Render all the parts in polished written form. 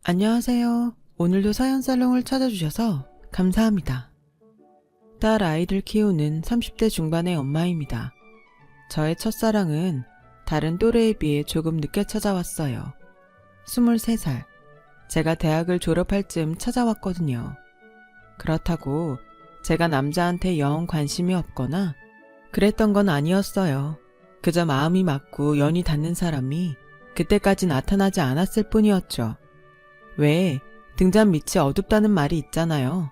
안녕하세요. 오늘도 사연살롱을 찾아주셔서 감사합니다. 딸 아이를 키우는 30대 중반의 엄마입니다. 저의 첫사랑은 다른 또래에 비해 조금 늦게 찾아왔어요. 23살. 제가 대학을 졸업할 즈음 찾아왔거든요. 그렇다고 제가 남자한테 영 관심이 없거나 그랬던 건 아니었어요. 그저 마음이 맞고 연이 닿는 사람이 그때까지 나타나지 않았을 뿐이었죠. 왜 등잔 밑이 어둡다는 말이 있잖아요.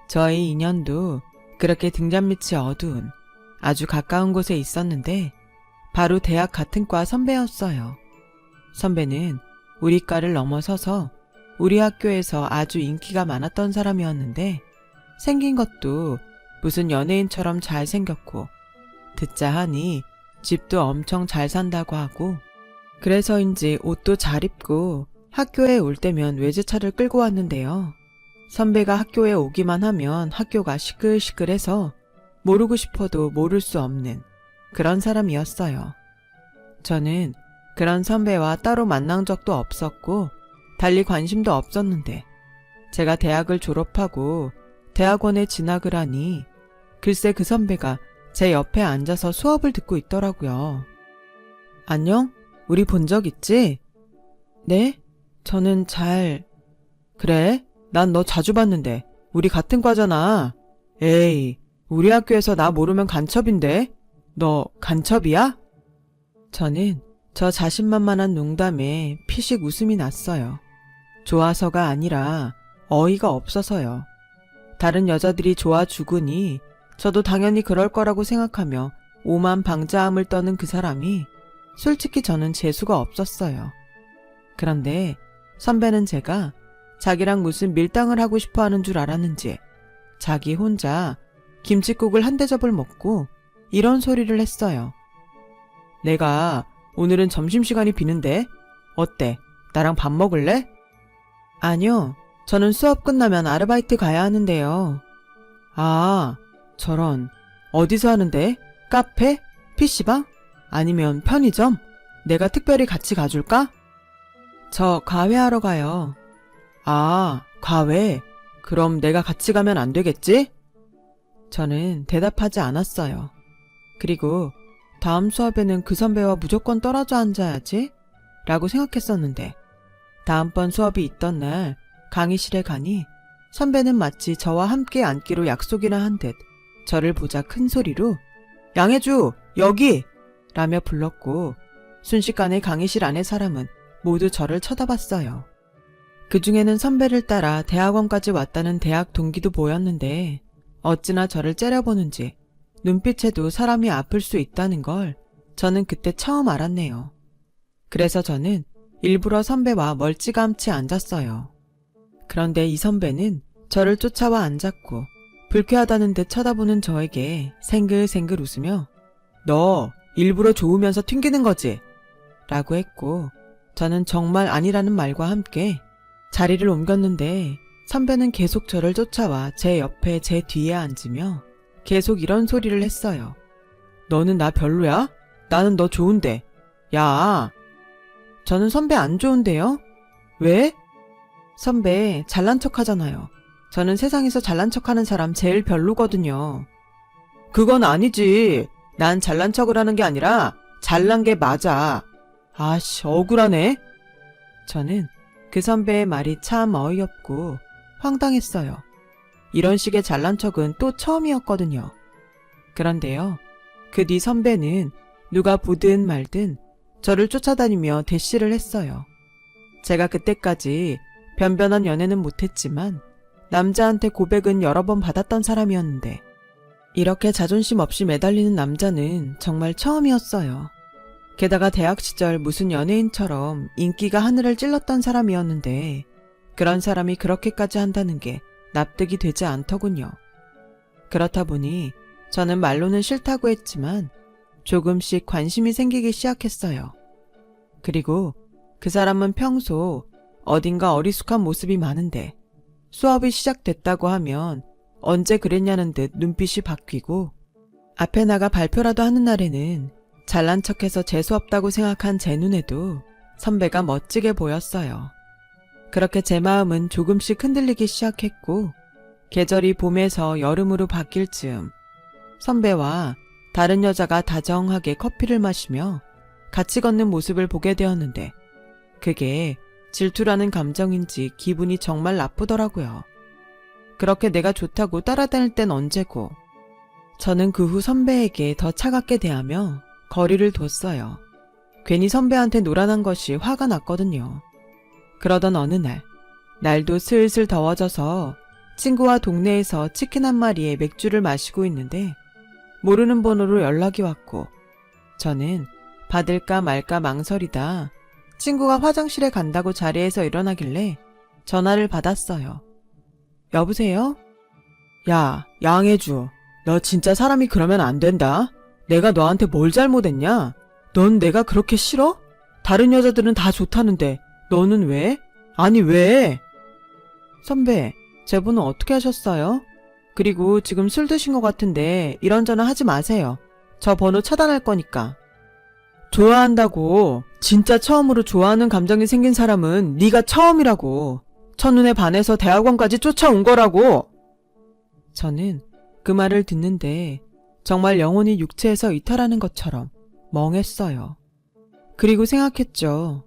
저의 인연도 그렇게 등잔 밑이 어두운 아주 가까운 곳에 있었는데 바로 대학 같은 과 선배였어요. 선배는 우리 과를 넘어서서 우리 학교에서 아주 인기가 많았던 사람이었는데 생긴 것도 무슨 연예인처럼 잘생겼고 듣자 하니 집도 엄청 잘 산다고 하고 그래서인지 옷도 잘 입고 학교에 올 때면 외제차를 끌고 왔는데요. 선배가 학교에 오기만 하면 학교가 시끌시끌해서 모르고 싶어도 모를 수 없는 그런 사람이었어요. 저는 그런 선배와 따로 만난 적도 없었고 달리 관심도 없었는데 제가 대학을 졸업하고 대학원에 진학을 하니 글쎄 그 선배가 제 옆에 앉아서 수업을 듣고 있더라고요. 안녕? 우리 본 적 있지? 네? 저는 그래? 난 너 자주 봤는데 우리 같은 과잖아. 에이, 우리 학교에서 나 모르면 간첩인데? 너 간첩이야? 저는 저 자신만만한 농담에 피식 웃음이 났어요. 좋아서가 아니라 어이가 없어서요. 다른 여자들이 좋아 죽으니 저도 당연히 그럴 거라고 생각하며 오만방자함을 떠는 그 사람이 솔직히 저는 재수가 없었어요. 그런데 선배는 제가 자기랑 무슨 밀당을 하고 싶어 하는 줄 알았는지 자기 혼자 김칫국을 한 대접을 먹고 이런 소리를 했어요. 내가 오늘은 점심시간이 비는데 어때? 나랑 밥 먹을래? 아니요. 저는 수업 끝나면 아르바이트 가야 하는데요. 아, 저런. 어디서 하는데? 카페? PC방? 아니면 편의점? 내가 특별히 같이 가줄까? 저 과외하러 가요. 아, 과외? 그럼 내가 같이 가면 안 되겠지? 저는 대답하지 않았어요. 그리고 다음 수업에는 그 선배와 무조건 떨어져 앉아야지? 라고 생각했었는데 다음번 수업이 있던 날 강의실에 가니 선배는 마치 저와 함께 앉기로 약속이나 한 듯 저를 보자 큰 소리로 양혜주 여기! 라며 불렀고 순식간에 강의실 안의 사람은 모두 저를 쳐다봤어요. 그 중에는 선배를 따라 대학원까지 왔다는 대학 동기도 보였는데 어찌나 저를 째려보는지 눈빛에도 사람이 아플 수 있다는 걸 저는 그때 처음 알았네요. 그래서 저는 일부러 선배와 멀찌감치 앉았어요. 그런데 이 선배는 저를 쫓아와 앉았고 불쾌하다는 듯 쳐다보는 저에게 생글생글 웃으며 너 일부러 좋으면서 튕기는 거지? 라고 했고 저는 정말 아니라는 말과 함께 자리를 옮겼는데 선배는 계속 저를 쫓아와 제 옆에 제 뒤에 앉으며 계속 이런 소리를 했어요. 너는 나 별로야? 나는 너 좋은데. 야! 저는 선배 안 좋은데요? 왜? 선배 잘난 척 하잖아요. 저는 세상에서 잘난 척하는 사람 제일 별로거든요. 그건 아니지. 난 잘난 척을 하는 게 아니라 잘난 게 맞아. 아씨, 억울하네. 저는 그 선배의 말이 참 어이없고 황당했어요. 이런 식의 잘난 척은 또 처음이었거든요. 그런데요, 그 뒤 선배는 누가 보든 말든 저를 쫓아다니며 대시를 했어요. 제가 그때까지 변변한 연애는 못했지만 남자한테 고백은 여러 번 받았던 사람이었는데 이렇게 자존심 없이 매달리는 남자는 정말 처음이었어요. 게다가 대학 시절 무슨 연예인처럼 인기가 하늘을 찔렀던 사람이었는데 그런 사람이 그렇게까지 한다는 게 납득이 되지 않더군요. 그렇다 보니 저는 말로는 싫다고 했지만 조금씩 관심이 생기기 시작했어요. 그리고 그 사람은 평소 어딘가 어리숙한 모습이 많은데 수업이 시작됐다고 하면 언제 그랬냐는 듯 눈빛이 바뀌고 앞에 나가 발표라도 하는 날에는 잘난 척해서 재수없다고 생각한 제 눈에도 선배가 멋지게 보였어요. 그렇게 제 마음은 조금씩 흔들리기 시작했고, 계절이 봄에서 여름으로 바뀔 즈음 선배와 다른 여자가 다정하게 커피를 마시며 같이 걷는 모습을 보게 되었는데, 그게 질투라는 감정인지 기분이 정말 나쁘더라고요. 그렇게 내가 좋다고 따라다닐 땐 언제고. 저는 그 후 선배에게 더 차갑게 대하며 거리를 뒀어요. 괜히 선배한테 노란한 것이 화가 났거든요. 그러던 어느 날, 날도 슬슬 더워져서 친구와 동네에서 치킨 한 마리에 맥주를 마시고 있는데 모르는 번호로 연락이 왔고, 저는 받을까 말까 망설이다 친구가 화장실에 간다고 자리에서 일어나길래 전화를 받았어요. 여보세요? 야, 양혜주. 너 진짜 사람이 그러면 안 된다. 내가 너한테 뭘 잘못했냐? 넌 내가 그렇게 싫어? 다른 여자들은 다 좋다는데 너는 왜? 아니 왜? 선배, 제 번호 어떻게 하셨어요? 그리고 지금 술 드신 것 같은데 이런저런 하지 마세요. 저 번호 차단할 거니까. 좋아한다고. 진짜 처음으로 좋아하는 감정이 생긴 사람은 네가 처음이라고. 첫눈에 반해서 대학원까지 쫓아온 거라고. 저는 그 말을 듣는데 정말 영혼이 육체에서 이탈하는 것처럼 멍했어요. 그리고 생각했죠.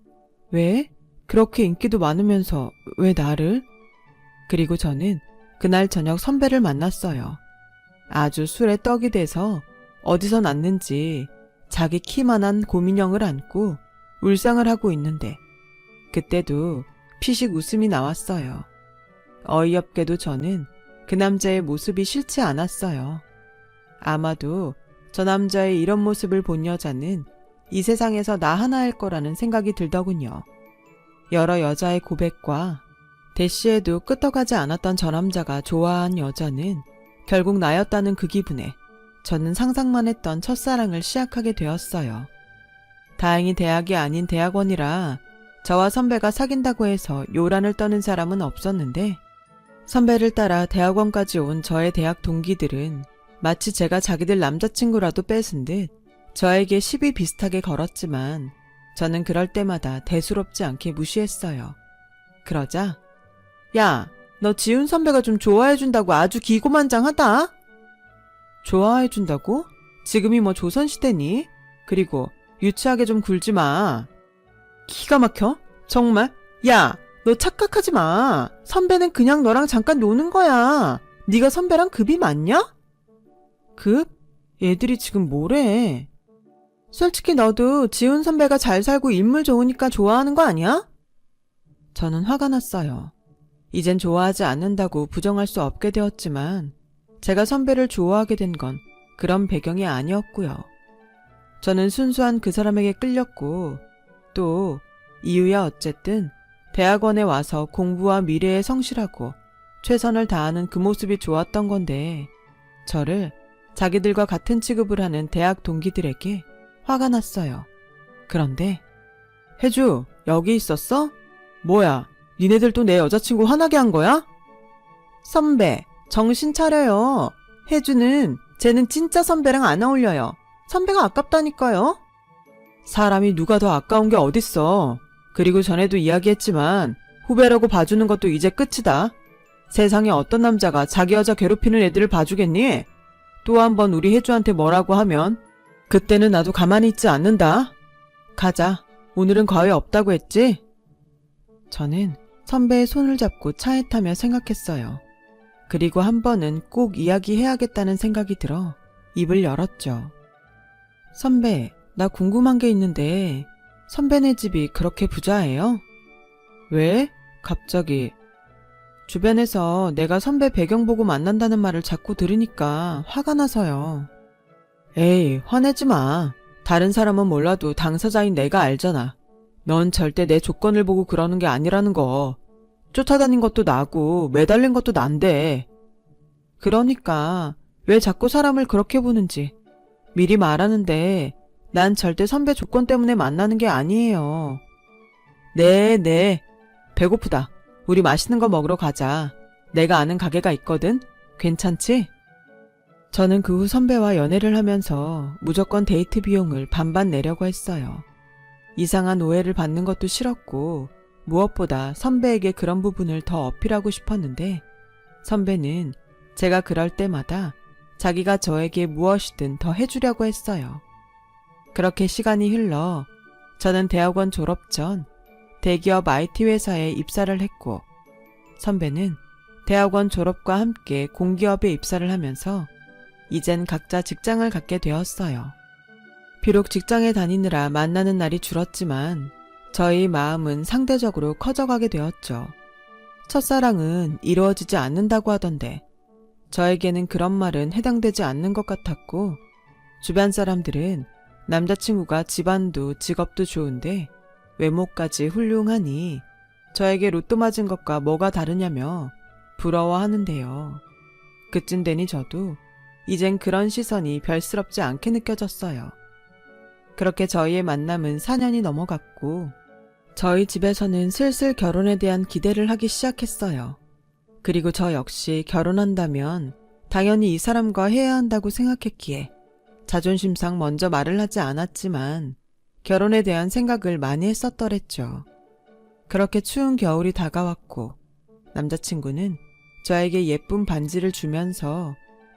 왜? 그렇게 인기도 많으면서 왜 나를? 그리고 저는 그날 저녁 선배를 만났어요. 아주 술에 떡이 돼서 어디서 났는지 자기 키만한 곰인형을 안고 울상을 하고 있는데, 그때도 피식 웃음이 나왔어요. 어이없게도 저는 그 남자의 모습이 싫지 않았어요. 아마도 저 남자의 이런 모습을 본 여자는 이 세상에서 나 하나일 거라는 생각이 들더군요. 여러 여자의 고백과 대시에도 끄떡하지 않았던 저 남자가 좋아한 여자는 결국 나였다는 그 기분에 저는 상상만 했던 첫사랑을 시작하게 되었어요. 다행히 대학이 아닌 대학원이라 저와 선배가 사귄다고 해서 요란을 떠는 사람은 없었는데, 선배를 따라 대학원까지 온 저의 대학 동기들은 마치 제가 자기들 남자친구라도 뺏은 듯 저에게 시비 비슷하게 걸었지만 저는 그럴 때마다 대수롭지 않게 무시했어요. 그러자 야, 너 지훈 선배가 좀 좋아해준다고 아주 기고만장하다. 좋아해준다고? 지금이 뭐 조선시대니? 그리고 유치하게 좀 굴지 마. 기가 막혀? 정말? 야, 너 착각하지 마. 선배는 그냥 너랑 잠깐 노는 거야. 네가 선배랑 급이 맞냐? 급? 얘들이 지금 뭐래? 솔직히 너도 지훈 선배가 잘 살고 인물 좋으니까 좋아하는 거 아니야? 저는 화가 났어요. 이젠 좋아하지 않는다고 부정할 수 없게 되었지만 제가 선배를 좋아하게 된 건 그런 배경이 아니었고요. 저는 순수한 그 사람에게 끌렸고, 또 이유야 어쨌든 대학원에 와서 공부와 미래에 성실하고 최선을 다하는 그 모습이 좋았던 건데, 저를 자기들과 같은 취급을 하는 대학 동기들에게 화가 났어요. 그런데 혜주, 여기 있었어? 뭐야, 니네들 또 내 여자친구 화나게 한 거야? 선배, 정신 차려요. 혜주는 쟤는 진짜 선배랑 안 어울려요. 선배가 아깝다니까요. 사람이 누가 더 아까운 게 어딨어. 그리고 전에도 이야기했지만 후배라고 봐주는 것도 이제 끝이다. 세상에 어떤 남자가 자기 여자 괴롭히는 애들을 봐주겠니? 또 한 번 우리 혜주한테 뭐라고 하면 그때는 나도 가만히 있지 않는다. 가자. 오늘은 과외 없다고 했지? 저는 선배의 손을 잡고 차에 타며 생각했어요. 그리고 한 번은 꼭 이야기해야겠다는 생각이 들어 입을 열었죠. 선배, 나 궁금한 게 있는데 선배네 집이 그렇게 부자예요? 왜? 갑자기. 주변에서 내가 선배 배경 보고 만난다는 말을 자꾸 들으니까 화가 나서요. 에이, 화내지 마. 다른 사람은 몰라도 당사자인 내가 알잖아. 넌 절대 내 조건을 보고 그러는 게 아니라는 거. 쫓아다닌 것도 나고 매달린 것도 난데. 그러니까 왜 자꾸 사람을 그렇게 보는지 미리 말하는데, 난 절대 선배 조건 때문에 만나는 게 아니에요. 네. 배고프다. 우리 맛있는 거 먹으러 가자. 내가 아는 가게가 있거든. 괜찮지? 저는 그 후 선배와 연애를 하면서 무조건 데이트 비용을 반반 내려고 했어요. 이상한 오해를 받는 것도 싫었고 무엇보다 선배에게 그런 부분을 더 어필하고 싶었는데 선배는 제가 그럴 때마다 자기가 저에게 무엇이든 더 해주려고 했어요. 그렇게 시간이 흘러 저는 대학원 졸업 전 대기업 IT 회사에 입사를 했고 선배는 대학원 졸업과 함께 공기업에 입사를 하면서 이젠 각자 직장을 갖게 되었어요. 비록 직장에 다니느라 만나는 날이 줄었지만 저희 마음은 상대적으로 커져가게 되었죠. 첫사랑은 이루어지지 않는다고 하던데 저에게는 그런 말은 해당되지 않는 것 같았고 주변 사람들은 남자친구가 집안도 직업도 좋은데 외모까지 훌륭하니 저에게 로또 맞은 것과 뭐가 다르냐며 부러워하는데요. 그쯤 되니 저도 이젠 그런 시선이 별스럽지 않게 느껴졌어요. 그렇게 저희의 만남은 4년이 넘어갔고 저희 집에서는 슬슬 결혼에 대한 기대를 하기 시작했어요. 그리고 저 역시 결혼한다면 당연히 이 사람과 해야 한다고 생각했기에 자존심상 먼저 말을 하지 않았지만 결혼에 대한 생각을 많이 했었더랬죠. 그렇게 추운 겨울이 다가왔고 남자친구는 저에게 예쁜 반지를 주면서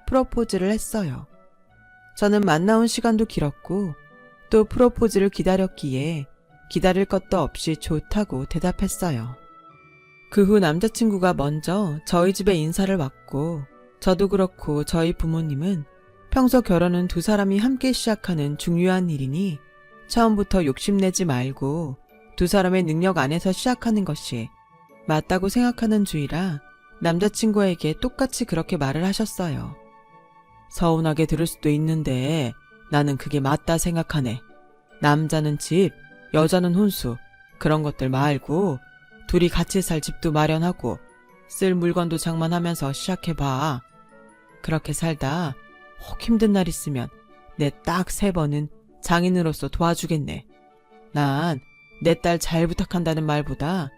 프로포즈를 했어요. 저는 만나온 시간도 길었고 또 프로포즈를 기다렸기에 기다릴 것도 없이 좋다고 대답했어요. 그 후 남자친구가 먼저 저희 집에 인사를 왔고 저도 그렇고 저희 부모님은 평소 결혼은 두 사람이 함께 시작하는 중요한 일이니 처음부터 욕심내지 말고 두 사람의 능력 안에서 시작하는 것이 맞다고 생각하는 주의라 남자친구에게 똑같이 그렇게 말을 하셨어요. 서운하게 들을 수도 있는데 나는 그게 맞다 생각하네. 남자는 집, 여자는 혼수, 그런 것들 말고 둘이 같이 살 집도 마련하고 쓸 물건도 장만하면서 시작해봐. 그렇게 살다 혹 힘든 날 있으면 내 딱 3번은 장인으로서 도와주겠네. 난 내 딸 잘 부탁한다는 말보다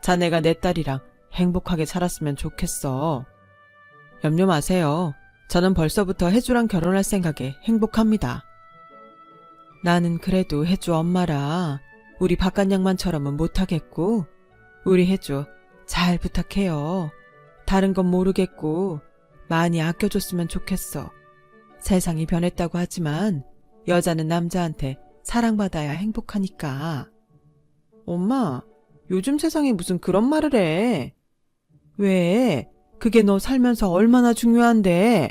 자네가 내 딸이랑 행복하게 살았으면 좋겠어. 염려 마세요. 저는 벌써부터 혜주랑 결혼할 생각에 행복합니다. 나는 그래도 혜주 엄마라 우리 바깥양만처럼은 못하겠고 우리 혜주 잘 부탁해요. 다른 건 모르겠고 많이 아껴줬으면 좋겠어. 세상이 변했다고 하지만 여자는 남자한테 사랑받아야 행복하니까. 엄마, 요즘 세상에 무슨 그런 말을 해. 왜? 그게 너 살면서 얼마나 중요한데.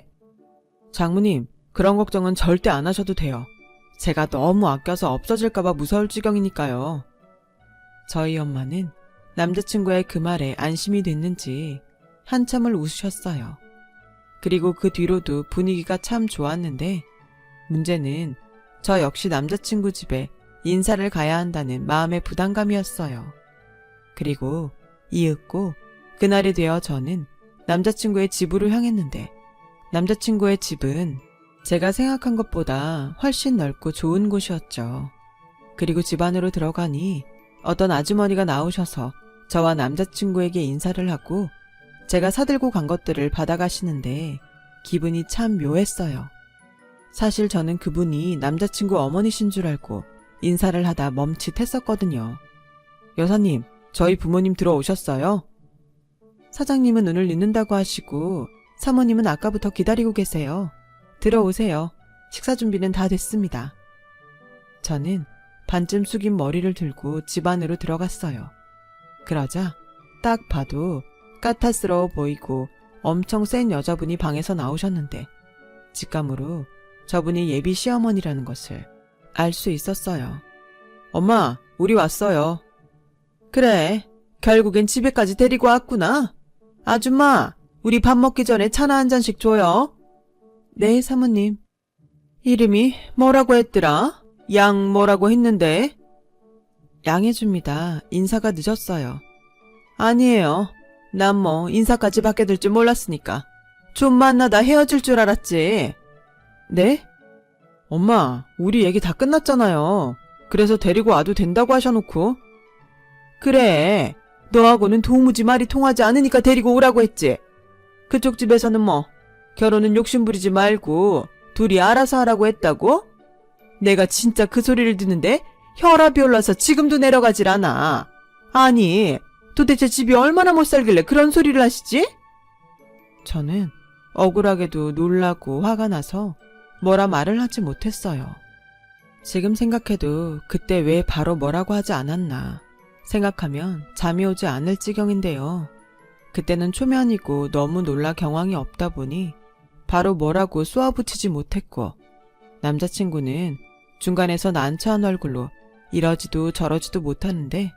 장모님, 그런 걱정은 절대 안 하셔도 돼요. 제가 너무 아껴서 없어질까봐 무서울 지경이니까요. 저희 엄마는 남자친구의 그 말에 안심이 됐는지 한참을 웃으셨어요. 그리고 그 뒤로도 분위기가 참 좋았는데 문제는 저 역시 남자친구 집에 인사를 가야 한다는 마음의 부담감이었어요. 그리고 이윽고 그날이 되어 저는 남자친구의 집으로 향했는데 남자친구의 집은 제가 생각한 것보다 훨씬 넓고 좋은 곳이었죠. 그리고 집 안으로 들어가니 어떤 아주머니가 나오셔서 저와 남자친구에게 인사를 하고 제가 사들고 간 것들을 받아가시는데 기분이 참 묘했어요. 사실 저는 그분이 남자친구 어머니신 줄 알고 인사를 하다 멈칫했었거든요. 여사님, 저희 부모님 들어오셨어요? 사장님은 오늘 늦는다고 하시고 사모님은 아까부터 기다리고 계세요. 들어오세요. 식사 준비는 다 됐습니다. 저는 반쯤 숙인 머리를 들고 집 안으로 들어갔어요. 그러자 딱 봐도 까탈스러워 보이고 엄청 센 여자분이 방에서 나오셨는데 직감으로 저분이 예비 시어머니라는 것을 알 수 있었어요. 엄마, 우리 왔어요. 그래, 결국엔 집에까지 데리고 왔구나. 아줌마, 우리 밥 먹기 전에 차나 한 잔씩 줘요. 네, 사모님. 이름이 뭐라고 했더라? 양 뭐라고 했는데? 양해줍니다. 인사가 늦었어요. 아니에요. 난 뭐 인사까지 받게 될 줄 몰랐으니까. 좀 만나다 헤어질 줄 알았지. 네? 엄마, 우리 얘기 다 끝났잖아요. 그래서 데리고 와도 된다고 하셔놓고. 그래, 너하고는 도무지 말이 통하지 않으니까 데리고 오라고 했지. 그쪽 집에서는 뭐 결혼은 욕심부리지 말고 둘이 알아서 하라고 했다고? 내가 진짜 그 소리를 듣는데 혈압이 올라서 지금도 내려가질 않아. 아니, 도대체 집이 얼마나 못 살길래 그런 소리를 하시지? 저는 억울하게도 놀라고 화가 나서 뭐라 말을 하지 못했어요. 지금 생각해도 그때 왜 바로 뭐라고 하지 않았나 생각하면 잠이 오지 않을 지경인데요. 그때는 초면이고 너무 놀라 경황이 없다 보니 바로 뭐라고 쏘아붙이지 못했고, 남자친구는 중간에서 난처한 얼굴로 이러지도 저러지도 못하는데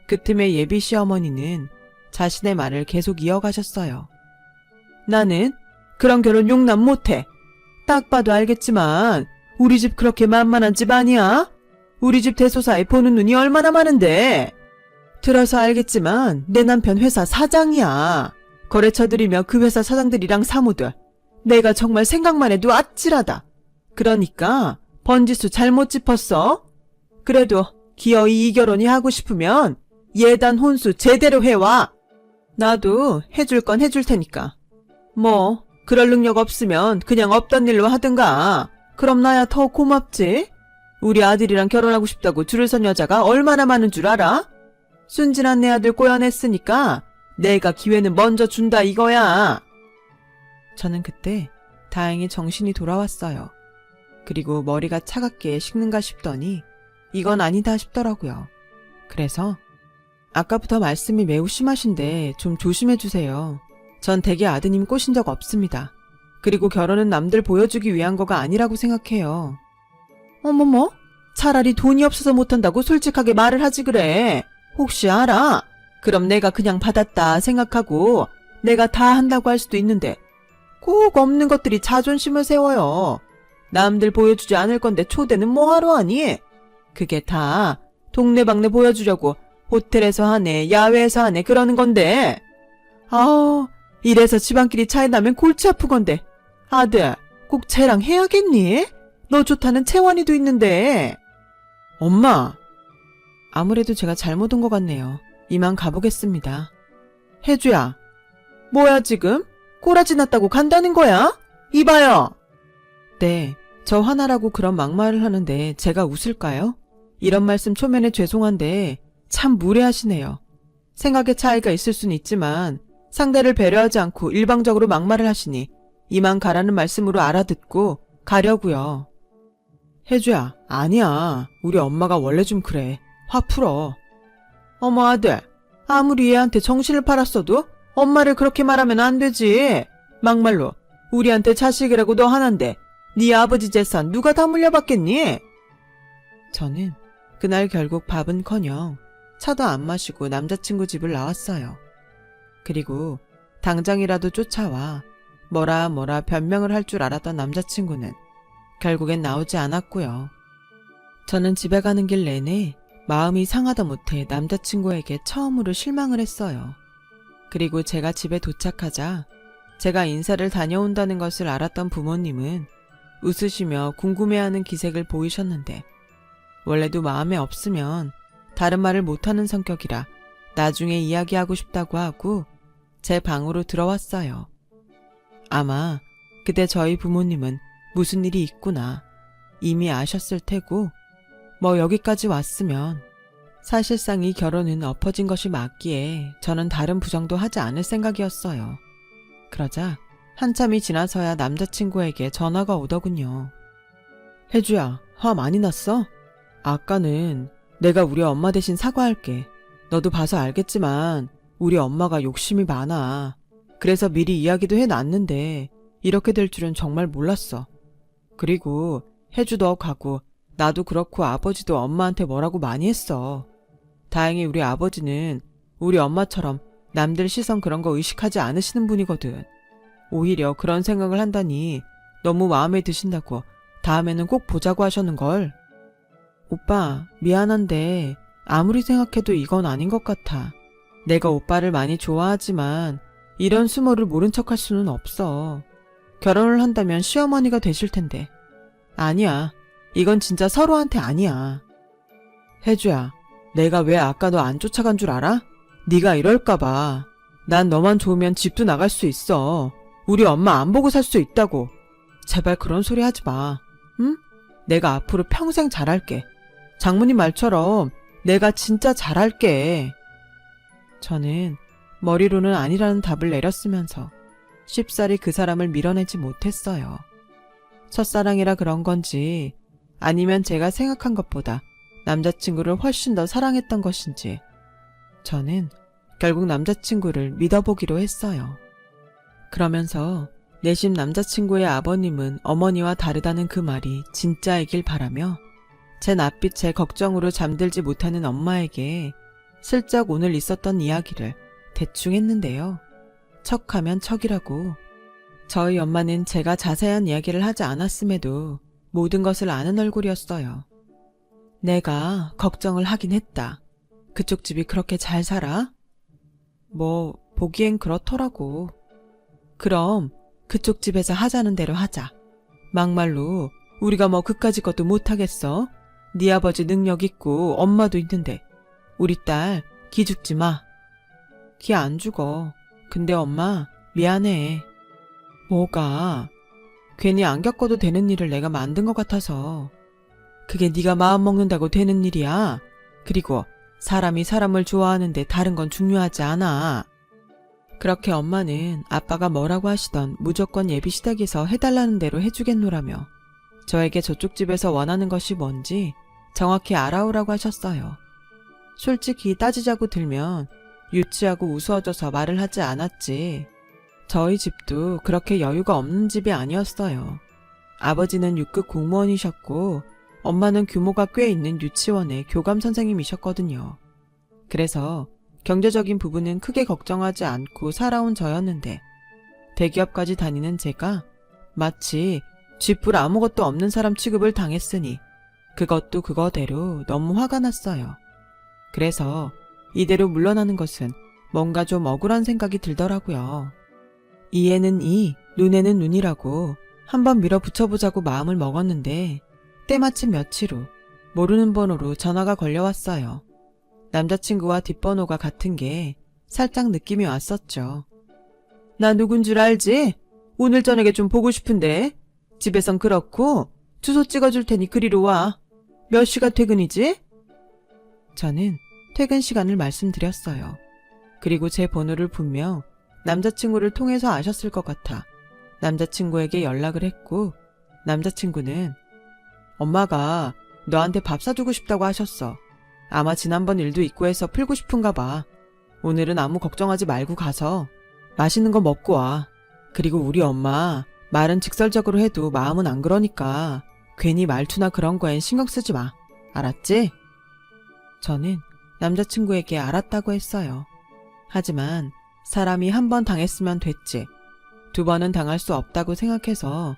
그 틈에 예비 시어머니는 자신의 말을 계속 이어가셨어요. 나는 그런 결혼 용납 못해. 딱 봐도 알겠지만 우리 집 그렇게 만만한 집 아니야? 우리 집 대소사에 보는 눈이 얼마나 많은데. 들어서 알겠지만 내 남편 회사 사장이야. 거래처들이며 그 회사 사장들이랑 사무들. 내가 정말 생각만 해도 아찔하다. 그러니까 번지수 잘못 짚었어. 그래도 기어이 이 결혼이 하고 싶으면 예단 혼수 제대로 해와. 나도 해줄 건 해줄 테니까. 뭐 그럴 능력 없으면 그냥 없던 일로 하든가. 그럼 나야 더 고맙지. 우리 아들이랑 결혼하고 싶다고 줄을 선 여자가 얼마나 많은 줄 알아? 순진한 내 아들 꼬여냈으니까 내가 기회는 먼저 준다 이거야. 저는 그때 다행히 정신이 돌아왔어요. 그리고 머리가 차갑게 식는가 싶더니 이건 아니다 싶더라고요. 그래서 아까부터 말씀이 매우 심하신데 좀 조심해주세요. 전 댁에 아드님 꼬신 적 없습니다. 그리고 결혼은 남들 보여주기 위한 거가 아니라고 생각해요. 어머머, 차라리 돈이 없어서 못한다고 솔직하게 말을 하지 그래. 혹시 알아? 그럼 내가 그냥 받았다 생각하고 내가 다 한다고 할 수도 있는데 꼭 없는 것들이 자존심을 세워요. 남들 보여주지 않을 건데 초대는 뭐하러 하니? 그게 다 동네방네 보여주려고 호텔에서 하네, 야외에서 하네 그러는 건데. 아우, 이래서 집안끼리 차이 나면 골치 아프건데. 아들, 꼭 쟤랑 해야겠니? 너 좋다는 채원이도 있는데. 엄마. 아무래도 제가 잘못 온 것 같네요. 이만 가보겠습니다. 혜주야. 뭐야 지금? 꼬라지 났다고 간다는 거야? 이봐요. 네, 저 화나라고 그런 막말을 하는데 제가 웃을까요? 이런 말씀 초면에 죄송한데 참 무례하시네요. 생각의 차이가 있을 수는 있지만 상대를 배려하지 않고 일방적으로 막말을 하시니 이만 가라는 말씀으로 알아듣고 가려고요. 혜주야, 아니야. 우리 엄마가 원래 좀 그래. 화 풀어. 어머 아들, 아무리 얘한테 정신을 팔았어도 엄마를 그렇게 말하면 안 되지. 막말로 우리한테 자식이라고 너 하나인데 네 아버지 재산 누가 다 물려받겠니? 저는 그날 결국 밥은커녕 차도 안 마시고 남자친구 집을 나왔어요. 그리고 당장이라도 쫓아와 뭐라 변명을 할 줄 알았던 남자친구는 결국엔 나오지 않았고요. 저는 집에 가는 길 내내 마음이 상하다 못해 남자친구에게 처음으로 실망을 했어요. 그리고 제가 집에 도착하자 제가 인사를 다녀온다는 것을 알았던 부모님은 웃으시며 궁금해하는 기색을 보이셨는데 원래도 마음에 없으면 다른 말을 못하는 성격이라 나중에 이야기하고 싶다고 하고 제 방으로 들어왔어요. 아마 그때 저희 부모님은 무슨 일이 있구나 이미 아셨을 테고 뭐 여기까지 왔으면 사실상 이 결혼은 엎어진 것이 맞기에 저는 다른 부정도 하지 않을 생각이었어요. 그러자 한참이 지나서야 남자친구에게 전화가 오더군요. 혜주야, 화 많이 났어? 아까는 내가 우리 엄마 대신 사과할게. 너도 봐서 알겠지만 우리 엄마가 욕심이 많아. 그래서 미리 이야기도 해놨는데 이렇게 될 줄은 정말 몰랐어. 그리고 혜주도 가고 나도 그렇고 아버지도 엄마한테 뭐라고 많이 했어. 다행히 우리 아버지는 우리 엄마처럼 남들 시선 그런 거 의식하지 않으시는 분이거든. 오히려 그런 생각을 한다니 너무 마음에 드신다고 다음에는 꼭 보자고 하셨는걸. 오빠, 미안한데 아무리 생각해도 이건 아닌 것 같아. 내가 오빠를 많이 좋아하지만 이런 수모를 모른 척할 수는 없어. 결혼을 한다면 시어머니가 되실 텐데. 아니야. 이건 진짜 서로한테 아니야. 혜주야, 내가 왜 아까 너 안 쫓아간 줄 알아? 네가 이럴까봐. 난 너만 좋으면 집도 나갈 수 있어. 우리 엄마 안 보고 살 수 있다고. 제발 그런 소리 하지 마. 응? 내가 앞으로 평생 잘할게. 장모님 말처럼 내가 진짜 잘할게. 저는 머리로는 아니라는 답을 내렸으면서 쉽사리 그 사람을 밀어내지 못했어요. 첫사랑이라 그런 건지 아니면 제가 생각한 것보다 남자친구를 훨씬 더 사랑했던 것인지 저는 결국 남자친구를 믿어보기로 했어요. 그러면서 내심 남자친구의 아버님은 어머니와 다르다는 그 말이 진짜이길 바라며 제 낯빛에 걱정으로 잠들지 못하는 엄마에게 슬쩍 오늘 있었던 이야기를 대충 했는데요. 척하면 척이라고. 저희 엄마는 제가 자세한 이야기를 하지 않았음에도 모든 것을 아는 얼굴이었어요. 내가 걱정을 하긴 했다. 그쪽 집이 그렇게 잘 살아? 뭐 보기엔 그렇더라고. 그럼 그쪽 집에서 하자는 대로 하자. 막말로 우리가 뭐 그까짓 것도 못하겠어? 네 아버지 능력 있고 엄마도 있는데 우리 딸 기죽지 마. 기 안 죽어. 근데 엄마 미안해. 뭐가? 괜히 안 겪어도 되는 일을 내가 만든 것 같아서. 그게 네가 마음 먹는다고 되는 일이야. 그리고 사람이 사람을 좋아하는데 다른 건 중요하지 않아. 그렇게 엄마는 아빠가 뭐라고 하시던 무조건 예비시댁에서 해달라는 대로 해주겠노라며 저에게 저쪽 집에서 원하는 것이 뭔지 정확히 알아오라고 하셨어요. 솔직히 따지자고 들면 유치하고 우스워져서 말을 하지 않았지. 저희 집도 그렇게 여유가 없는 집이 아니었어요. 아버지는 6급 공무원이셨고 엄마는 규모가 꽤 있는 유치원의 교감 선생님이셨거든요. 그래서 경제적인 부분은 크게 걱정하지 않고 살아온 저였는데 대기업까지 다니는 제가 마치 쥐뿔 아무것도 없는 사람 취급을 당했으니 그것도 그거대로 너무 화가 났어요. 그래서 이대로 물러나는 것은 뭔가 좀 억울한 생각이 들더라고요. 이에는 이, 눈에는 눈이라고 한번 밀어붙여보자고 마음을 먹었는데 때마침 며칠 후 모르는 번호로 전화가 걸려왔어요. 남자친구와 뒷번호가 같은 게 살짝 느낌이 왔었죠. 나 누군 줄 알지? 오늘 저녁에 좀 보고 싶은데 집에선 그렇고 주소 찍어줄 테니 그리로 와. 몇 시가 퇴근이지? 저는 퇴근 시간을 말씀드렸어요. 그리고 제 번호를 분명 남자친구를 통해서 아셨을 것 같아 남자친구에게 연락을 했고 남자친구는 엄마가 너한테 밥 사주고 싶다고 하셨어. 아마 지난번 일도 있고 해서 풀고 싶은가 봐. 오늘은 아무 걱정하지 말고 가서 맛있는 거 먹고 와. 그리고 우리 엄마 말은 직설적으로 해도 마음은 안 그러니까 괜히 말투나 그런 거엔 신경 쓰지 마. 알았지? 저는 남자친구에게 알았다고 했어요. 하지만 사람이 한 번 당했으면 됐지. 두 번은 당할 수 없다고 생각해서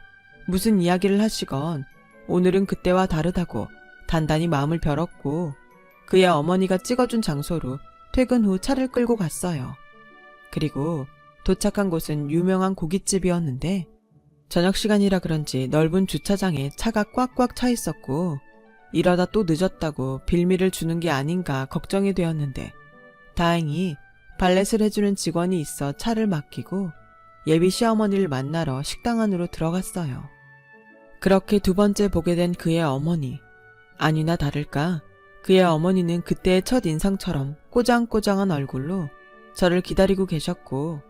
무슨 이야기를 하시건 오늘은 그때와 다르다고 단단히 마음을 벼렀고 그의 어머니가 찍어준 장소로 퇴근 후 차를 끌고 갔어요. 그리고 도착한 곳은 유명한 고깃집이었는데 저녁 시간이라 그런지 넓은 주차장에 차가 꽉꽉 차 있었고 이러다 또 늦었다고 빌미를 주는 게 아닌가 걱정이 되었는데 다행히 발렛을 해주는 직원이 있어 차를 맡기고 예비 시어머니를 만나러 식당 안으로 들어갔어요. 그렇게 두 번째 보게 된 그의 어머니. 아니나 다를까 그의 어머니는 그때의 첫 인상처럼 꼬장꼬장한 얼굴로 저를 기다리고 계셨고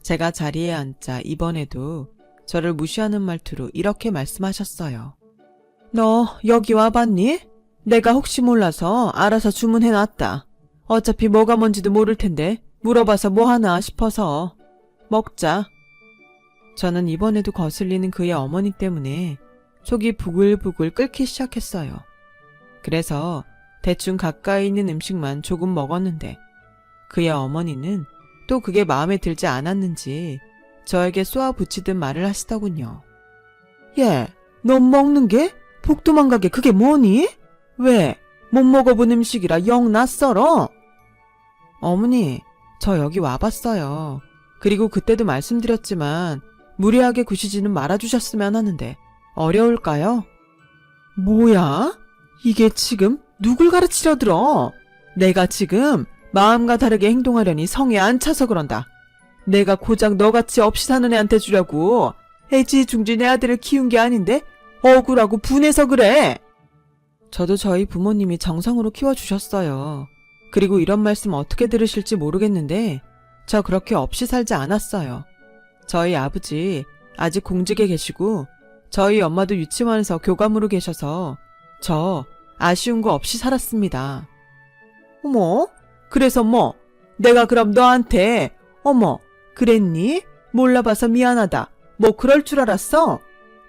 제가 자리에 앉자 이번에도 저를 무시하는 말투로 이렇게 말씀하셨어요. 너 여기 와봤니? 내가 혹시 몰라서 알아서 주문해놨다. 어차피 뭐가 뭔지도 모를 텐데 물어봐서 뭐하나 싶어서. 먹자. 저는 이번에도 거슬리는 그의 어머니 때문에 속이 부글부글 끓기 시작했어요. 그래서 대충 가까이 있는 음식만 조금 먹었는데 그의 어머니는 또 그게 마음에 들지 않았는지 저에게 쏘아붙이듯 말을 하시더군요. 얘, 너 먹는 게? 복도만 가게 그게 뭐니? 왜? 못 먹어본 음식이라 영 낯설어? 어머니, 저 여기 와봤어요. 그리고 그때도 말씀드렸지만 무리하게 구시지는 말아주셨으면 하는데 어려울까요? 뭐야? 이게 지금 누굴 가르치려 들어? 내가 지금 마음과 다르게 행동하려니 성에 안 차서 그런다. 내가 고작 너같이 없이 사는 애한테 주려고 애지중지 내 아들을 키운 게 아닌데 억울하고 분해서 그래. 저도 저희 부모님이 정성으로 키워주셨어요. 그리고 이런 말씀 어떻게 들으실지 모르겠는데 저 그렇게 없이 살지 않았어요. 저희 아버지 아직 공직에 계시고 저희 엄마도 유치원에서 교감으로 계셔서 저 아쉬운 거 없이 살았습니다. 어머, 그래서 뭐 내가 그럼 너한테 어머 그랬니? 몰라봐서 미안하다. 뭐 그럴 줄 알았어?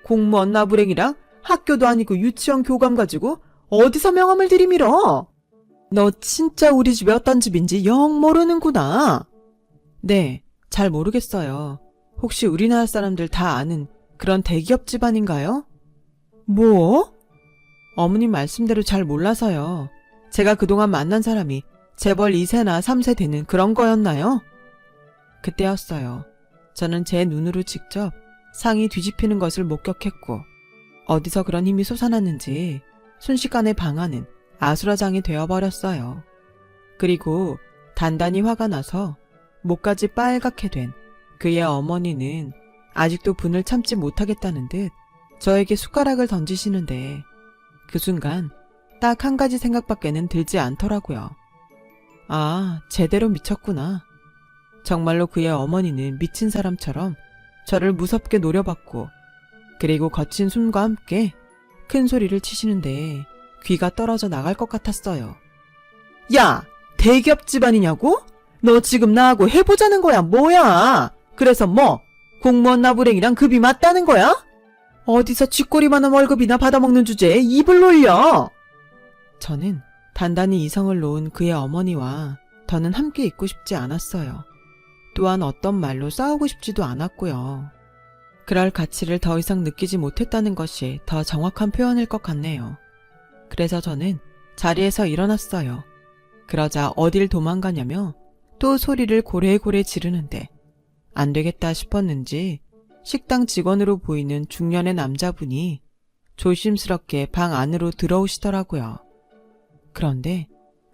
공무원 나부랭이랑 학교도 아니고 유치원 교감 가지고 어디서 명함을 들이밀어? 너 진짜 우리 집이 어떤 집인지 영 모르는구나. 네, 잘 모르겠어요. 혹시 우리나라 사람들 다 아는 그런 대기업 집안인가요? 뭐? 어머님 말씀대로 잘 몰라서요. 제가 그동안 만난 사람이 재벌 2세나 3세 되는 그런 거였나요? 그때였어요. 저는 제 눈으로 직접 상이 뒤집히는 것을 목격했고 어디서 그런 힘이 솟아났는지 순식간에 방안은 아수라장이 되어버렸어요. 그리고 단단히 화가 나서 목까지 빨갛게 된 그의 어머니는 아직도 분을 참지 못하겠다는 듯 저에게 숟가락을 던지시는데 그 순간 딱 한 가지 생각밖에는 들지 않더라고요. 아, 제대로 미쳤구나. 정말로 그의 어머니는 미친 사람처럼 저를 무섭게 노려봤고 그리고 거친 숨과 함께 큰 소리를 치시는데 귀가 떨어져 나갈 것 같았어요. 야! 대기업 집안이냐고? 너 지금 나하고 해보자는 거야 뭐야? 그래서 뭐? 공무원 나부랭이랑 급이 맞다는 거야? 어디서 쥐꼬리만한 월급이나 받아먹는 주제에 입을 놀려? 저는 단단히 이성을 놓은 그의 어머니와 더는 함께 있고 싶지 않았어요. 또한 어떤 말로 싸우고 싶지도 않았고요. 그럴 가치를 더 이상 느끼지 못했다는 것이 더 정확한 표현일 것 같네요. 그래서 저는 자리에서 일어났어요. 그러자 어딜 도망가냐며 또 소리를 고래고래 지르는데 안 되겠다 싶었는지 식당 직원으로 보이는 중년의 남자분이 조심스럽게 방 안으로 들어오시더라고요. 그런데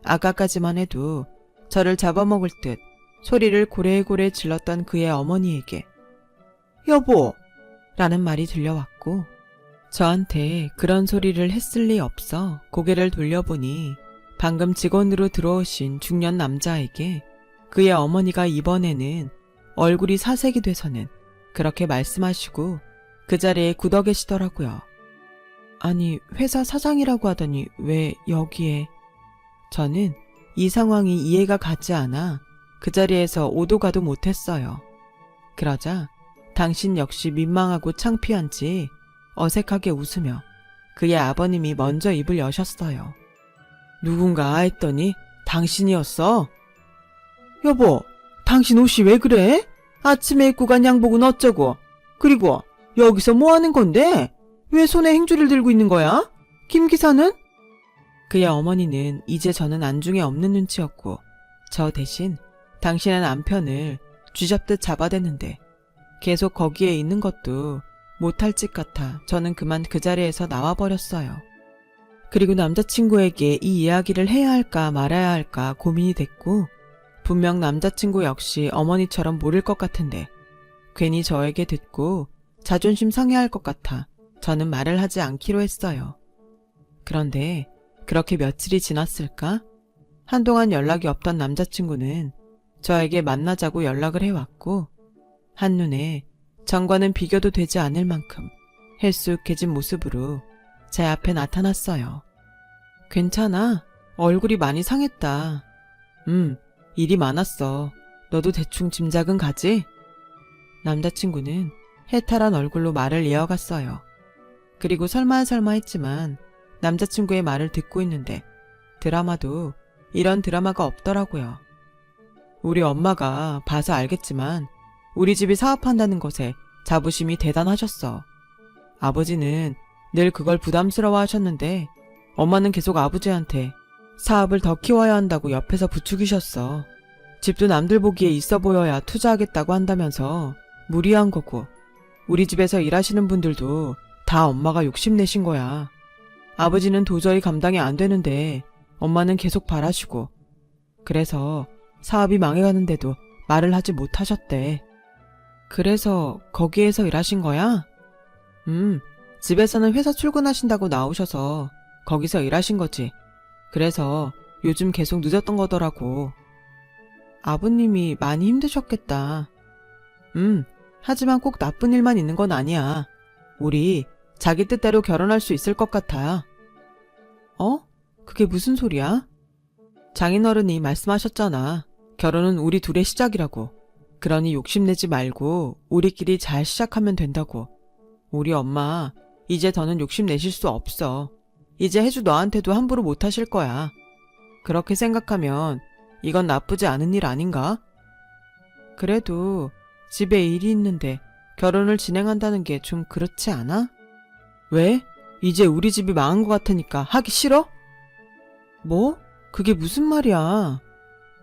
아까까지만 해도 저를 잡아먹을 듯 소리를 고래고래 질렀던 그의 어머니에게 여보! 라는 말이 들려왔고 저한테 그런 소리를 했을 리 없어 고개를 돌려보니 방금 직원으로 들어오신 중년 남자에게 그의 어머니가 이번에는 얼굴이 사색이 돼서는 그렇게 말씀하시고 그 자리에 굳어 계시더라고요. 아니, 회사 사장이라고 하더니 왜 여기에? 저는 이 상황이 이해가 가지 않아 그 자리에서 오도 가도 못했어요. 그러자 당신 역시 민망하고 창피한지 어색하게 웃으며 그의 아버님이 먼저 입을 여셨어요. 누군가 했더니 당신이었어? 여보, 당신 옷이 왜 그래? 아침에 입고 간 양복은 어쩌고? 그리고 여기서 뭐 하는 건데? 왜 손에 행주를 들고 있는 거야? 김 기사는? 그의 어머니는 이제 저는 안중에 없는 눈치였고 저 대신 당신의 남편을 쥐잡듯 잡아댔는데 계속 거기에 있는 것도 못할 짓 같아 저는 그만 그 자리에서 나와버렸어요. 그리고 남자친구에게 이 이야기를 해야 할까 말아야 할까 고민이 됐고 분명 남자친구 역시 어머니처럼 모를 것 같은데 괜히 저에게 듣고 자존심 상해할 것 같아 저는 말을 하지 않기로 했어요. 그런데 그렇게 며칠이 지났을까? 한동안 연락이 없던 남자친구는 저에게 만나자고 연락을 해왔고 한눈에 전과는 비교도 되지 않을 만큼 헬쑥해진 모습으로 제 앞에 나타났어요. 괜찮아. 얼굴이 많이 상했다. 일이 많았어. 너도 대충 짐작은 가지? 남자친구는 해탈한 얼굴로 말을 이어갔어요. 그리고 설마 했지만 남자친구의 말을 듣고 있는데 드라마도 이런 드라마가 없더라고요. 우리 엄마가 봐서 알겠지만 우리 집이 사업한다는 것에 자부심이 대단하셨어. 아버지는 늘 그걸 부담스러워 하셨는데 엄마는 계속 아버지한테 사업을 더 키워야 한다고 옆에서 부추기셨어. 집도 남들 보기에 있어 보여야 투자하겠다고 한다면서 무리한 거고 우리 집에서 일하시는 분들도 다 엄마가 욕심내신 거야. 아버지는 도저히 감당이 안 되는데 엄마는 계속 바라시고 그래서 사업이 망해가는데도 말을 하지 못하셨대. 그래서 거기에서 일하신 거야? 집에서는 회사 출근하신다고 나오셔서 거기서 일하신 거지. 그래서 요즘 계속 늦었던 거더라고. 아버님이 많이 힘드셨겠다. 하지만 꼭 나쁜 일만 있는 건 아니야. 우리 자기 뜻대로 결혼할 수 있을 것 같아. 어? 그게 무슨 소리야? 장인어른이 말씀하셨잖아. 결혼은 우리 둘의 시작이라고. 그러니 욕심내지 말고 우리끼리 잘 시작하면 된다고. 우리 엄마 이제 더는 욕심내실 수 없어. 이제 혜주 너한테도 함부로 못하실 거야. 그렇게 생각하면 이건 나쁘지 않은 일 아닌가? 그래도 집에 일이 있는데 결혼을 진행한다는 게 좀 그렇지 않아? 왜? 이제 우리 집이 망한 것 같으니까 하기 싫어? 뭐? 그게 무슨 말이야?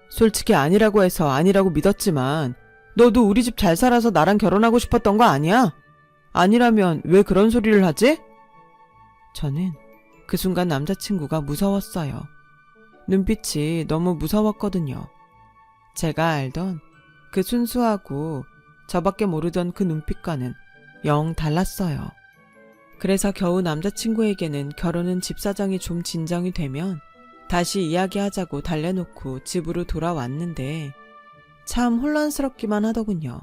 솔직히 아니라고 해서 아니라고 믿었지만 너도 우리 집 잘 살아서 나랑 결혼하고 싶었던 거 아니야? 아니라면 왜 그런 소리를 하지? 저는 그 순간 남자친구가 무서웠어요. 눈빛이 너무 무서웠거든요. 제가 알던 그 순수하고 저밖에 모르던 그 눈빛과는 영 달랐어요. 그래서 겨우 남자친구에게는 결혼은 집 사정이 좀 진정이 되면 다시 이야기하자고 달래놓고 집으로 돌아왔는데 참 혼란스럽기만 하더군요.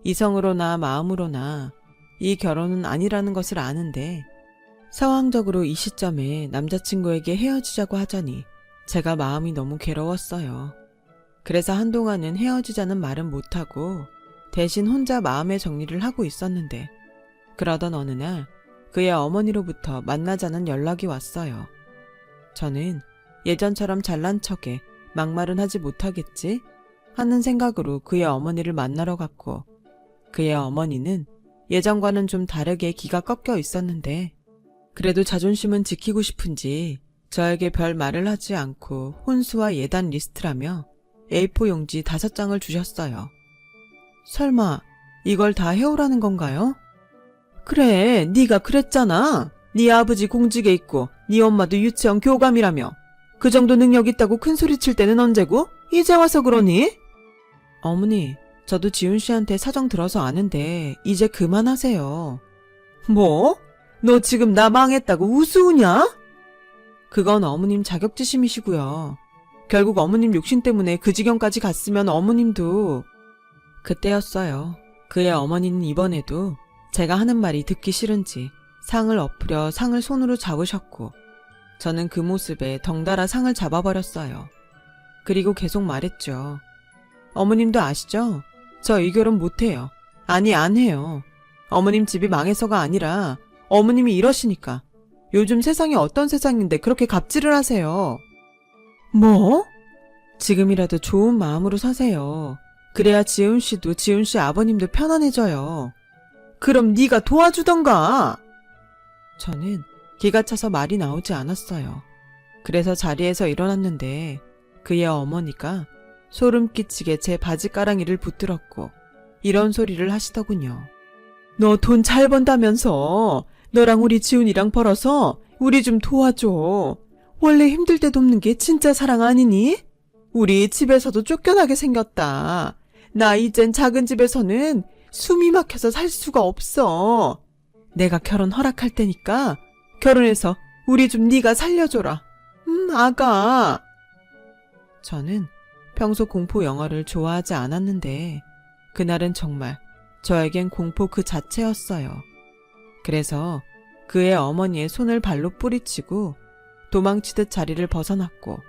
이성으로나 마음으로나 이 결혼은 아니라는 것을 아는데 상황적으로 이 시점에 남자친구에게 헤어지자고 하자니 제가 마음이 너무 괴로웠어요. 그래서 한동안은 헤어지자는 말은 못하고 대신 혼자 마음의 정리를 하고 있었는데 그러던 어느 날 그의 어머니로부터 만나자는 연락이 왔어요. 저는 예전처럼 잘난 척에 막말은 하지 못하겠지 하는 생각으로 그의 어머니를 만나러 갔고 그의 어머니는 예전과는 좀 다르게 기가 꺾여 있었는데 그래도 자존심은 지키고 싶은지 저에게 별 말을 하지 않고 혼수와 예단 리스트라며 A4 용지 5장을 주셨어요. 설마 이걸 다 해오라는 건가요? 그래, 네가 그랬잖아. 네 아버지 공직에 있고 네 엄마도 유치원 교감이라며. 그 정도 능력 있다고 큰소리 칠 때는 언제고? 이제 와서 그러니? 어머니, 저도 지훈 씨한테 사정 들어서 아는데 이제 그만하세요. 뭐? 너 지금 나 망했다고 우스우냐? 그건 어머님 자격지심이시고요. 결국 어머님 욕심 때문에 그 지경까지 갔으면 어머님도... 그때였어요. 그의 어머니는 이번에도 제가 하는 말이 듣기 싫은지 상을 엎으려 상을 손으로 잡으셨고 저는 그 모습에 덩달아 상을 잡아버렸어요. 그리고 계속 말했죠. 어머님도 아시죠? 저 이 결혼 못해요. 아니 안 해요. 어머님 집이 망해서가 아니라 어머님이 이러시니까. 요즘 세상이 어떤 세상인데 그렇게 갑질을 하세요. 뭐? 지금이라도 좋은 마음으로 사세요. 그래야 지훈 씨도 지훈 씨 아버님도 편안해져요. 그럼 네가 도와주던가. 저는 기가 차서 말이 나오지 않았어요. 그래서 자리에서 일어났는데 그의 어머니가 소름 끼치게 제 바지가랑이를 붙들었고 이런 소리를 하시더군요. 너 돈 잘 번다면서 너랑 우리 지훈이랑 벌어서 우리 좀 도와줘. 원래 힘들 때 돕는 게 진짜 사랑 아니니? 우리 집에서도 쫓겨나게 생겼다. 나 이젠 작은 집에서는 숨이 막혀서 살 수가 없어. 내가 결혼 허락할 테니까 결혼해서 우리 좀 네가 살려줘라. 아가. 저는 평소 공포 영화를 좋아하지 않았는데 그날은 정말 저에겐 공포 그 자체였어요. 그래서 그의 어머니의 손을 발로 뿌리치고 도망치듯 자리를 벗어났고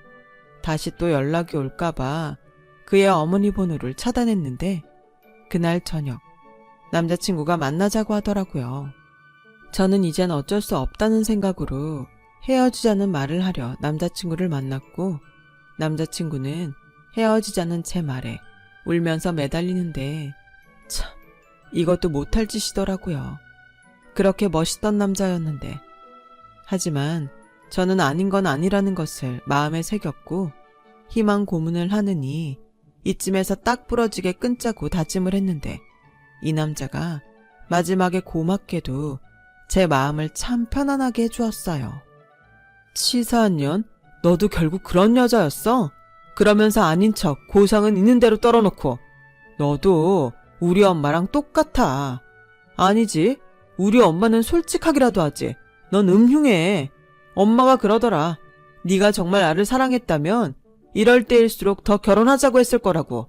다시 또 연락이 올까봐 그의 어머니 번호를 차단했는데 그날 저녁 남자친구가 만나자고 하더라고요. 저는 이젠 어쩔 수 없다는 생각으로 헤어지자는 말을 하려 남자친구를 만났고 남자친구는 헤어지자는 제 말에 울면서 매달리는데 참 이것도 못할 짓이더라고요. 그렇게 멋있던 남자였는데 하지만 저는 아닌 건 아니라는 것을 마음에 새겼고 희망 고문을 하느니 이쯤에서 딱 부러지게 끊자고 다짐을 했는데 이 남자가 마지막에 고맙게도 제 마음을 참 편안하게 해주었어요. 치사한 년, 너도 결국 그런 여자였어? 그러면서 아닌 척 고상은 있는 대로 떨어놓고 너도 우리 엄마랑 똑같아. 아니지, 우리 엄마는 솔직하기라도 하지. 넌 음흉해. 엄마가 그러더라. 네가 정말 나를 사랑했다면 이럴 때일수록 더 결혼하자고 했을 거라고.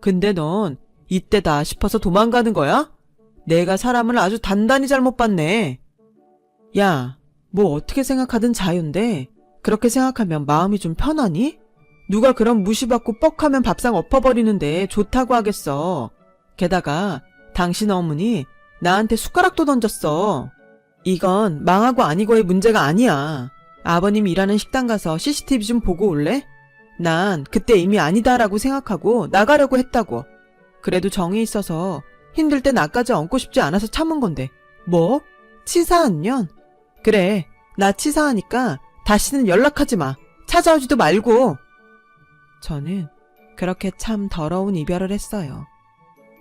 근데 넌 이때다 싶어서 도망가는 거야? 내가 사람을 아주 단단히 잘못 봤네. 야, 뭐 어떻게 생각하든 자유인데 그렇게 생각하면 마음이 좀 편하니? 누가 그런 무시받고 뻑하면 밥상 엎어버리는데 좋다고 하겠어. 게다가 당신 어머니 나한테 숟가락도 던졌어. 이건 망하고 아니고의 문제가 아니야. 아버님 일하는 식당 가서 CCTV 좀 보고 올래? 난 그때 이미 아니다라고 생각하고 나가려고 했다고. 그래도 정이 있어서 힘들 때 나까지 얹고 싶지 않아서 참은 건데. 뭐? 치사한 년? 그래, 나 치사하니까 다시는 연락하지 마. 찾아오지도 말고. 저는 그렇게 참 더러운 이별을 했어요.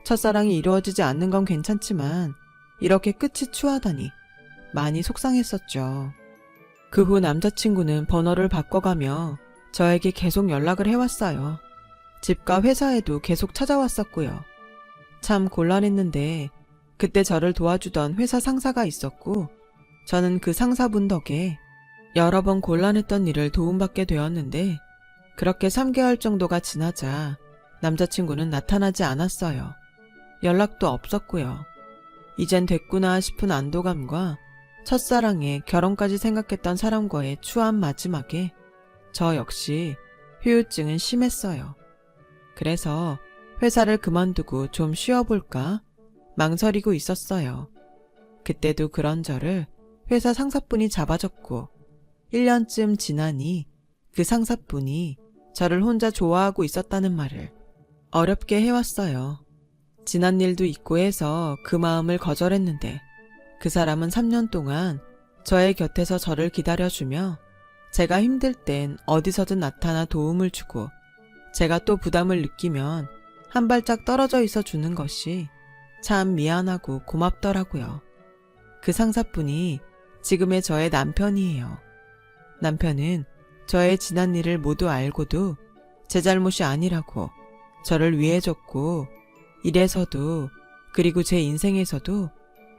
첫사랑이 이루어지지 않는 건 괜찮지만 이렇게 끝이 추하다니 많이 속상했었죠. 그 후 남자친구는 번호를 바꿔가며 저에게 계속 연락을 해왔어요. 집과 회사에도 계속 찾아왔었고요. 참 곤란했는데 그때 저를 도와주던 회사 상사가 있었고 저는 그 상사분 덕에 여러 번 곤란했던 일을 도움받게 되었는데 그렇게 3개월 정도가 지나자 남자친구는 나타나지 않았어요. 연락도 없었고요. 이젠 됐구나 싶은 안도감과 첫사랑에 결혼까지 생각했던 사람과의 추한 마지막에 저 역시 후유증은 심했어요. 그래서 회사를 그만두고 좀 쉬어볼까 망설이고 있었어요. 그때도 그런 저를 회사 상사분이 잡아줬고 1년쯤 지나니 그 상사분이 저를 혼자 좋아하고 있었다는 말을 어렵게 해왔어요. 지난 일도 있고 해서 그 마음을 거절했는데 그 사람은 3년 동안 저의 곁에서 저를 기다려주며 제가 힘들 땐 어디서든 나타나 도움을 주고 제가 또 부담을 느끼면 한 발짝 떨어져 있어 주는 것이 참 미안하고 고맙더라고요. 그 상사분이 지금의 저의 남편이에요. 남편은 저의 지난 일을 모두 알고도 제 잘못이 아니라고 저를 위해줬고 일에서도 그리고 제 인생에서도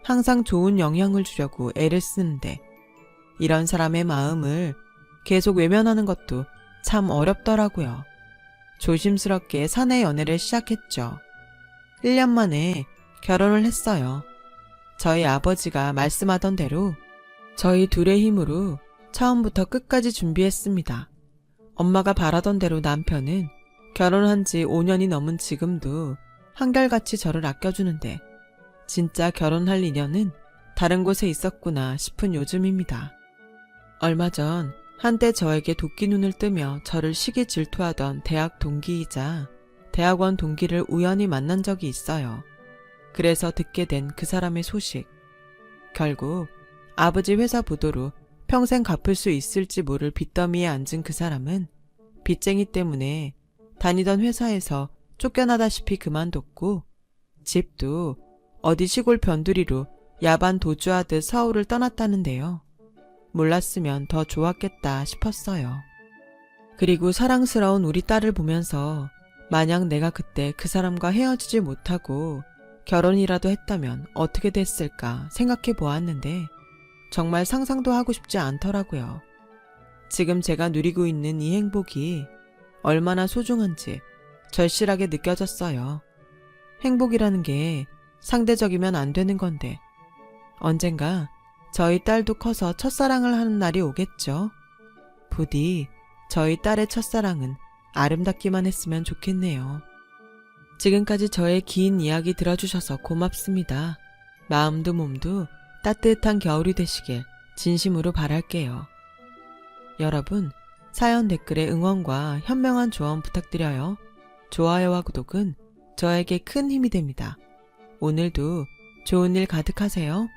항상 좋은 영향을 주려고 애를 쓰는데 이런 사람의 마음을 계속 외면하는 것도 참 어렵더라고요. 조심스럽게 사내 연애를 시작했죠. 1년 만에 결혼을 했어요. 저희 아버지가 말씀하던 대로 저희 둘의 힘으로 처음부터 끝까지 준비했습니다. 엄마가 바라던 대로 남편은 결혼한 지 5년이 넘은 지금도 한결같이 저를 아껴주는데 진짜 결혼할 인연은 다른 곳에 있었구나 싶은 요즘입니다. 얼마 전 한때 저에게 도끼 눈을 뜨며 저를 시기 질투하던 대학 동기이자 대학원 동기를 우연히 만난 적이 있어요. 그래서 듣게 된 그 사람의 소식. 결국 아버지 회사 부도로 평생 갚을 수 있을지 모를 빚더미에 앉은 그 사람은 빚쟁이 때문에 다니던 회사에서 쫓겨나다시피 그만뒀고 집도 어디 시골 변두리로 야반 도주하듯 서울을 떠났다는데요. 몰랐으면 더 좋았겠다 싶었어요. 그리고 사랑스러운 우리 딸을 보면서 만약 내가 그때 그 사람과 헤어지지 못하고 결혼이라도 했다면 어떻게 됐을까 생각해 보았는데 정말 상상도 하고 싶지 않더라고요. 지금 제가 누리고 있는 이 행복이 얼마나 소중한지 절실하게 느껴졌어요. 행복이라는 게 상대적이면 안 되는 건데 언젠가 저희 딸도 커서 첫사랑을 하는 날이 오겠죠. 부디 저희 딸의 첫사랑은 아름답기만 했으면 좋겠네요. 지금까지 저의 긴 이야기 들어주셔서 고맙습니다. 마음도 몸도 따뜻한 겨울이 되시길 진심으로 바랄게요. 여러분, 사연 댓글에 응원과 현명한 조언 부탁드려요. 좋아요와 구독은 저에게 큰 힘이 됩니다. 오늘도 좋은 일 가득하세요.